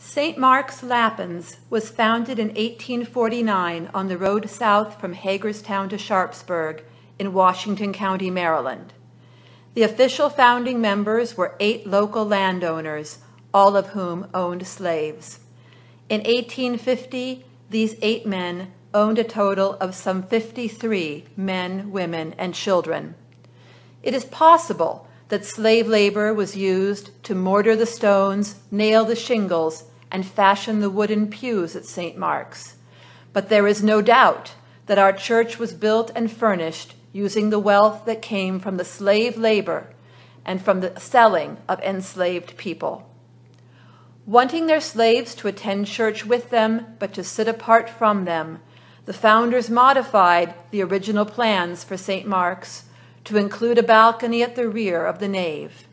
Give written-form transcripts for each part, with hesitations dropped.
St. Mark's, Lappins was founded in 1849 on the road south from Hagerstown to Sharpsburg in Washington County, Maryland. The official founding members were 8 local landowners, all of whom owned slaves. In 1850, these 8 men owned a total of some 53 men, women, and children. It is possible that slave labor was used to mortar the stones, nail the shingles, and fashion the wooden pews at St. Mark's. But there is no doubt that our church was built and furnished using the wealth that came from the slave labor and from the selling of enslaved people. Wanting their slaves to attend church with them, but to sit apart from them, the founders modified the original plans for St. Mark's to include a balcony at the rear of the nave.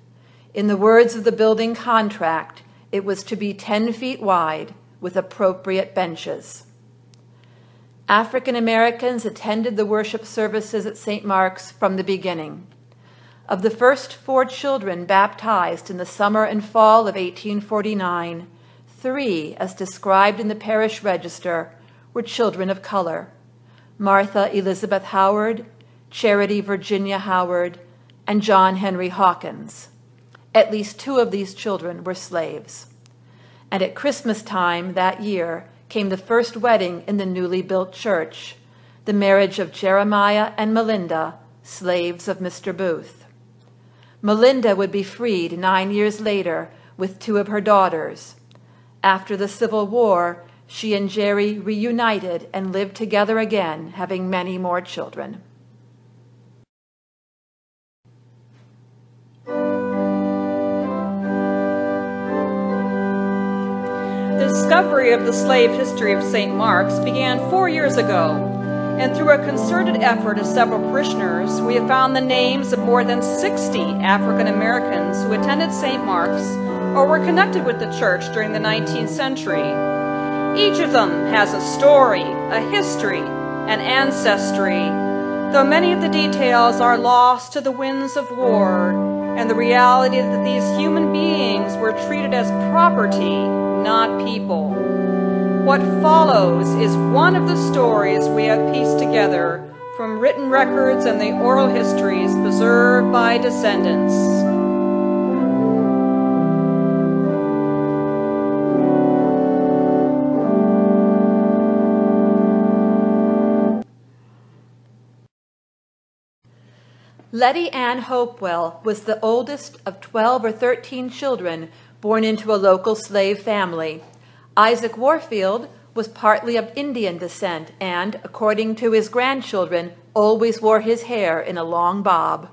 In the words of the building contract, it was to be 10 feet wide with appropriate benches. African Americans attended the worship services at St. Mark's from the beginning. Of the first 4 children baptized in the summer and fall of 1849, 3, as described in the parish register, were children of color: Martha Elizabeth Howard, Charity Virginia Howard, and John Henry Hawkins. At least 2 of these children were slaves. And at Christmas time that year came the first wedding in the newly built church, the marriage of Jeremiah and Melinda, slaves of Mr. Booth. Melinda would be freed 9 years later with 2 of her daughters. After the Civil War, she and Jerry reunited and lived together again, having many more children. The discovery of the slave history of St. Mark's began 4 years ago, and through a concerted effort of several parishioners, we have found the names of more than 60 African Americans who attended St. Mark's or were connected with the church during the 19th century. Each of them has a story, a history, an ancestry, though many of the details are lost to the winds of war and the reality that these human beings were treated as property, not people. What follows is one of the stories we have pieced together from written records and the oral histories preserved by descendants. Letty Ann Hopewell was the oldest of 12 or 13 children born into a local slave family. Isaac Warfield was partly of Indian descent and, according to his grandchildren, always wore his hair in a long bob.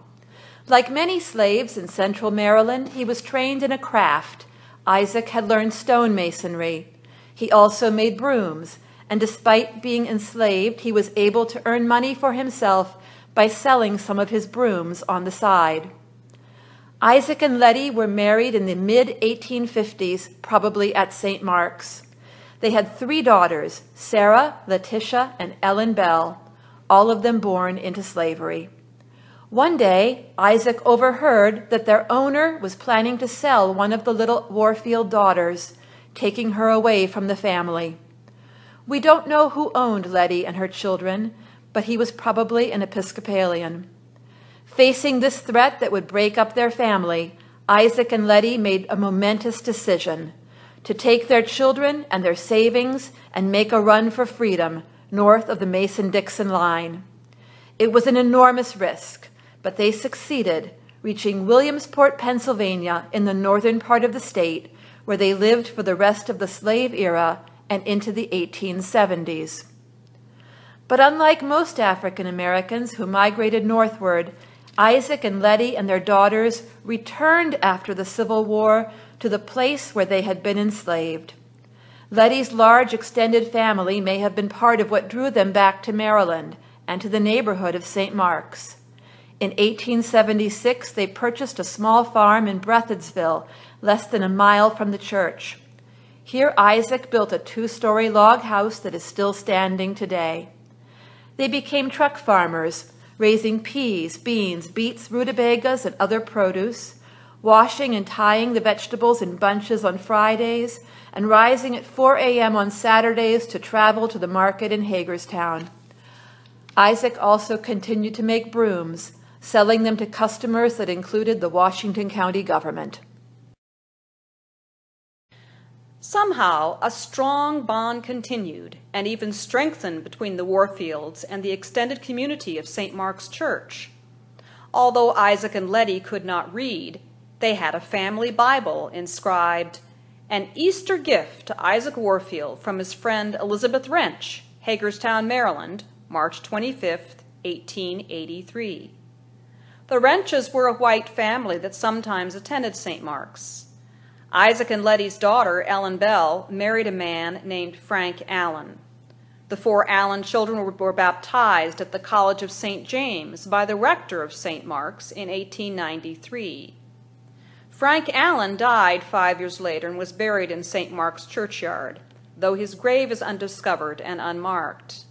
Like many slaves in central Maryland, he was trained in a craft. Isaac had learned stonemasonry. He also made brooms, and despite being enslaved, he was able to earn money for himself by selling some of his brooms on the side. Isaac and Letty were married in the mid-1850s, probably at St. Mark's. They had 3 daughters, Sarah, Letitia, and Ellen Bell, all of them born into slavery. One day, Isaac overheard that their owner was planning to sell one of the little Warfield daughters, taking her away from the family. We don't know who owned Letty and her children, but he was probably an Episcopalian. Facing this threat that would break up their family, Isaac and Letty made a momentous decision: to take their children and their savings and make a run for freedom north of the Mason-Dixon line. It was an enormous risk, but they succeeded, reaching Williamsport, Pennsylvania, in the northern part of the state, where they lived for the rest of the slave era and into the 1870s. But unlike most African Americans who migrated northward, Isaac and Letty and their daughters returned after the Civil War to the place where they had been enslaved. Letty's large extended family may have been part of what drew them back to Maryland and to the neighborhood of St. Mark's. In 1876, they purchased a small farm in Breathidsville, less than a mile from the church. Here, Isaac built a 2-story log house that is still standing today. They became truck farmers, raising peas, beans, beets, rutabagas, and other produce, washing and tying the vegetables in bunches on Fridays, and rising at 4 a.m. on Saturdays to travel to the market in Hagerstown. Isaac also continued to make brooms, selling them to customers that included the Washington County government. Somehow, a strong bond continued and even strengthened between the Warfields and the extended community of St. Mark's Church. Although Isaac and Letty could not read, they had a family Bible inscribed, "An Easter gift to Isaac Warfield from his friend Elizabeth Wrench, Hagerstown, Maryland, March 25, 1883. The Wrenches were a white family that sometimes attended St. Mark's. Isaac and Letty's daughter, Ellen Bell, married a man named Frank Allen. The 4 Allen children were baptized at the College of St. James by the rector of St. Mark's in 1893. Frank Allen died 5 years later and was buried in St. Mark's churchyard, though his grave is undiscovered and unmarked.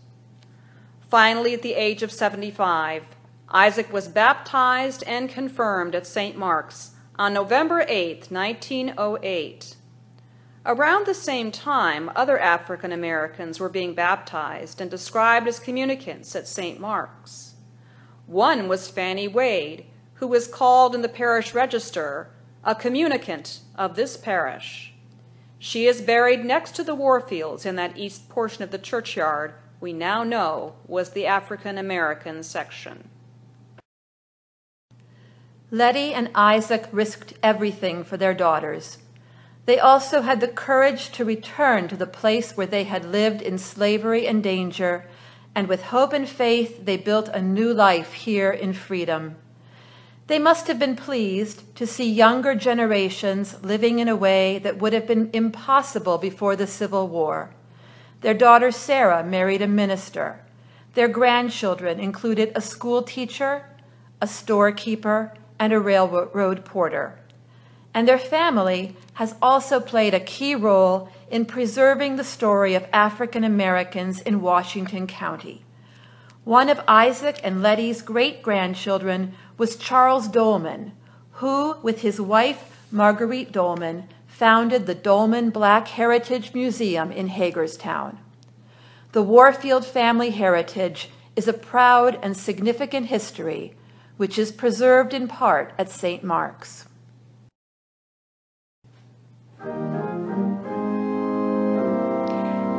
Finally, at the age of 75, Isaac was baptized and confirmed at St. Mark's on November 8, 1908. Around the same time, other African Americans were being baptized and described as communicants at St. Mark's. One was Fanny Wade, who was called in the parish register a communicant of this parish. She is buried next to the Warfields in that east portion of the churchyard we now know was the African American section. Letty and Isaac risked everything for their daughters. They also had the courage to return to the place where they had lived in slavery and danger, and with hope and faith they built a new life here in freedom. They must have been pleased to see younger generations living in a way that would have been impossible before the Civil War. Their daughter Sarah married a minister. Their grandchildren included a school teacher, a storekeeper, and a railroad porter. And their family has also played a key role in preserving the story of African Americans in Washington County. One of Isaac and Letty's great-grandchildren was Charles Dolman, who, with his wife Marguerite Dolman, founded the Dolman Black Heritage Museum in Hagerstown. The Warfield family heritage is a proud and significant history, which is preserved in part at St. Mark's.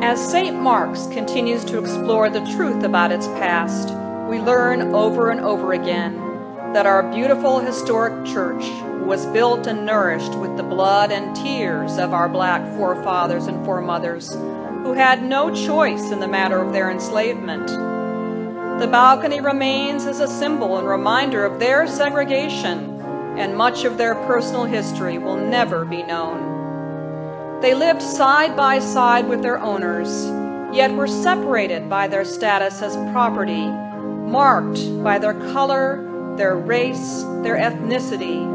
As St. Mark's continues to explore the truth about its past, we learn over and over again that our beautiful historic church was built and nourished with the blood and tears of our black forefathers and foremothers who had no choice in the matter of their enslavement. The balcony remains as a symbol and reminder of their segregation, and much of their personal history will never be known. They lived side by side with their owners, yet were separated by their status as property, marked by their color, their race, their ethnicity.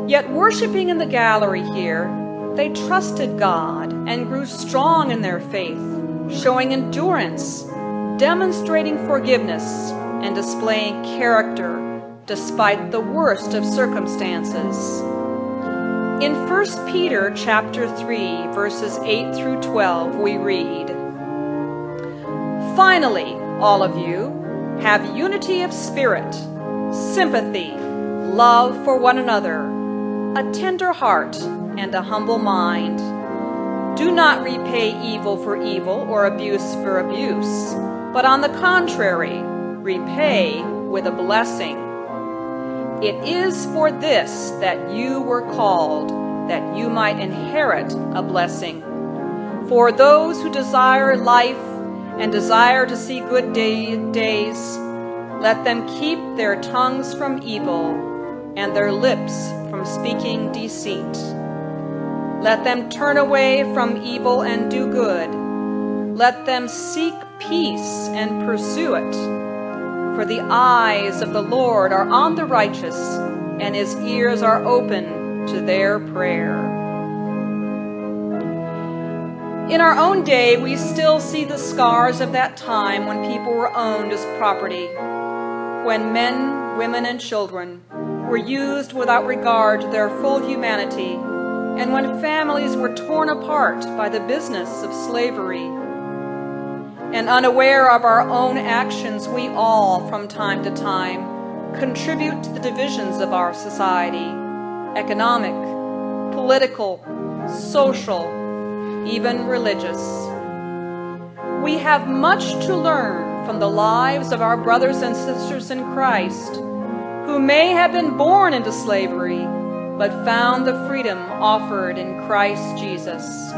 Yet worshiping in the gallery here, they trusted God and grew strong in their faith, showing endurance, demonstrating forgiveness, and displaying character despite the worst of circumstances. In 1 Peter chapter 3, verses 8 through 12, we read, "Finally, all of you, have unity of spirit, sympathy, love for one another, a tender heart, and a humble mind. Do not repay evil for evil or abuse for abuse, but on the contrary, repay with a blessing. It is for this that you were called, that you might inherit a blessing. For those who desire life and desire to see good days, let them keep their tongues from evil and their lips from speaking deceit. Let them turn away from evil and do good. Let them seek peace and pursue it. For the eyes of the Lord are on the righteous, and his ears are open to their prayer." In our own day, we still see the scars of that time when people were owned as property, when men, women, and children were used without regard to their full humanity, and when families were torn apart by the business of slavery. And unaware of our own actions, we all, from time to time, contribute to the divisions of our society, economic, political, social, even religious. We have much to learn from the lives of our brothers and sisters in Christ, who may have been born into slavery, but found the freedom offered in Christ Jesus.